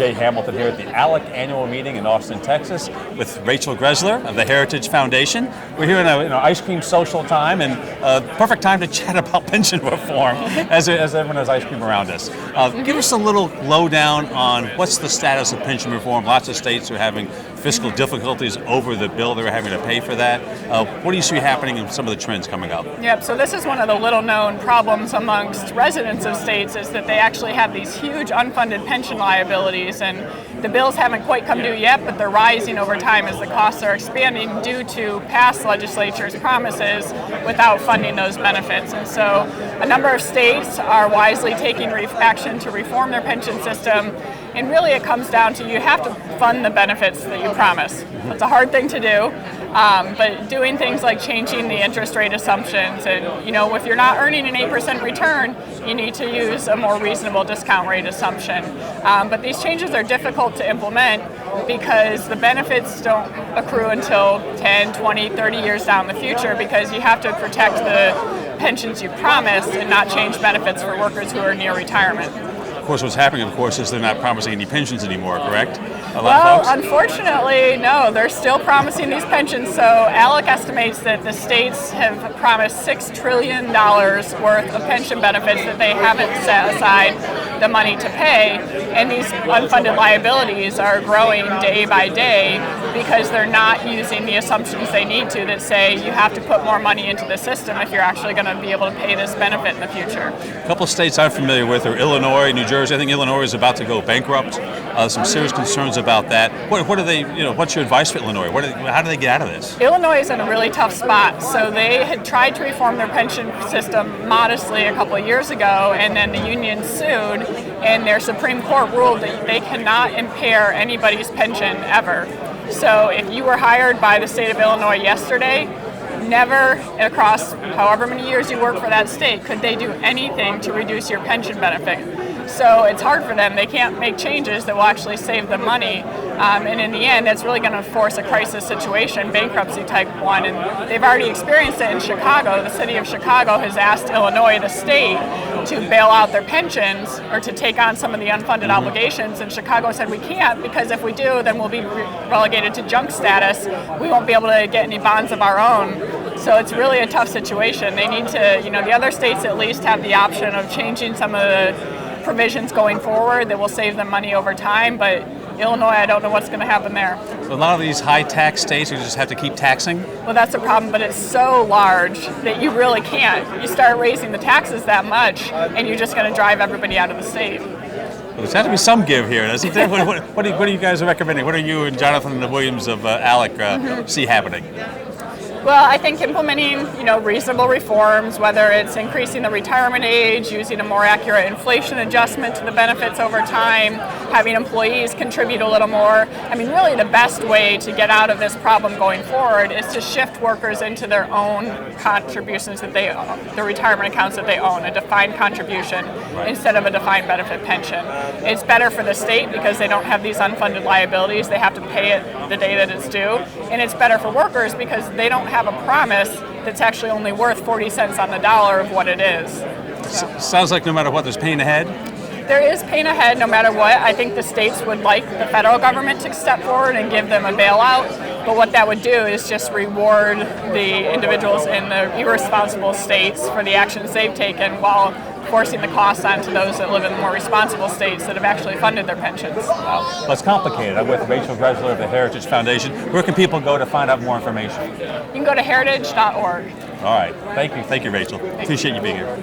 Jay Hamilton here at the ALEC annual meeting in Austin, Texas with Rachel Greszler of the Heritage Foundation. We're here in an ice cream social time and perfect time to chat about pension reform as everyone has ice cream around us. Give us a little lowdown on what's the status of pension reform. Lots of states are having fiscal difficulties over the bill they're having to pay for that. What do you see happening in some of the trends coming up? Yep, so this is one of the little known problems amongst residents of states is that they actually have these huge unfunded pension liabilities, and the bills haven't quite come due yet, but they're rising over time as the costs are expanding due to past legislatures' promises without funding those benefits. And so a number of states are wisely taking action to reform their pension system. And really it comes down to you have to fund the benefits that you promise. It's a hard thing to do, but doing things like changing the interest rate assumptions and, if you're not earning an 8% return, you need to use a more reasonable discount rate assumption. But these changes are difficult to implement because the benefits don't accrue until 10, 20, 30 years down the future because you have to protect the pensions you promised and not change benefits for workers who are near retirement. Of course, what's happening, is they're not promising any pensions anymore, correct? Well, unfortunately, no. They're still promising these pensions. So ALEC estimates that the states have promised $6 trillion worth of pension benefits that they haven't set aside the money to pay. And these unfunded liabilities are growing day by day because they're not using the assumptions they need to that say you have to put more money into the system if you're actually going to be able to pay this benefit in the future. A couple of states I'm familiar with are Illinois, New Jersey. I think Illinois is about to go bankrupt. Some serious concerns about that. What are they? What's your advice for Illinois? How do they get out of this? Illinois is in a really tough spot. So they had tried to reform their pension system modestly a couple of years ago, and then the union sued, and their Supreme Court ruled that they cannot impair anybody's pension ever. So if you were hired by the state of Illinois yesterday, never across however many years you work for that state could they do anything to reduce your pension benefit. So it's hard for them. They can't make changes that will actually save them money. And in the end, it's really going to force a crisis situation, bankruptcy type one. And they've already experienced it in Chicago. The city of Chicago has asked Illinois, the state, to bail out their pensions or to take on some of the unfunded obligations. And Chicago said we can't because if we do, then we'll be relegated to junk status. We won't be able to get any bonds of our own. So it's really a tough situation. They need to, the other states at least have the option of changing some of the provisions going forward that will save them money over time, but Illinois, I don't know what's going to happen there. So a lot of these high tax states, you just have to keep taxing? Well, that's a problem, but it's so large that you really can't. You start raising the taxes that much, and you're just going to drive everybody out of the state. Well, there's got to be some give here, doesn't there? What are you guys recommending? What are you and Jonathan Williams of ALEC see happening? Well, I think implementing, reasonable reforms, whether it's increasing the retirement age, using a more accurate inflation adjustment to the benefits over time, having employees contribute a little more. Really the best way to get out of this problem going forward is to shift workers into their own contributions that they own, the retirement accounts that they own, a defined contribution instead of a defined benefit pension. It's better for the state because they don't have these unfunded liabilities. They have to pay it the day that it's due. And it's better for workers because they don't have a promise that's actually only worth 40 cents on the dollar of what it is. So. Sounds like no matter what, there's pain ahead. There is pain ahead no matter what. I think the states would like the federal government to step forward and give them a bailout, but what that would do is just reward the individuals in the irresponsible states for the actions they've taken while forcing the costs onto those that live in the more responsible states that have actually funded their pensions. Wow. Well, it's complicated. I'm with Rachel Greszler of the Heritage Foundation. Where can people go to find out more information? You can go to heritage.org. All right. Thank you, Rachel. Appreciate you being here.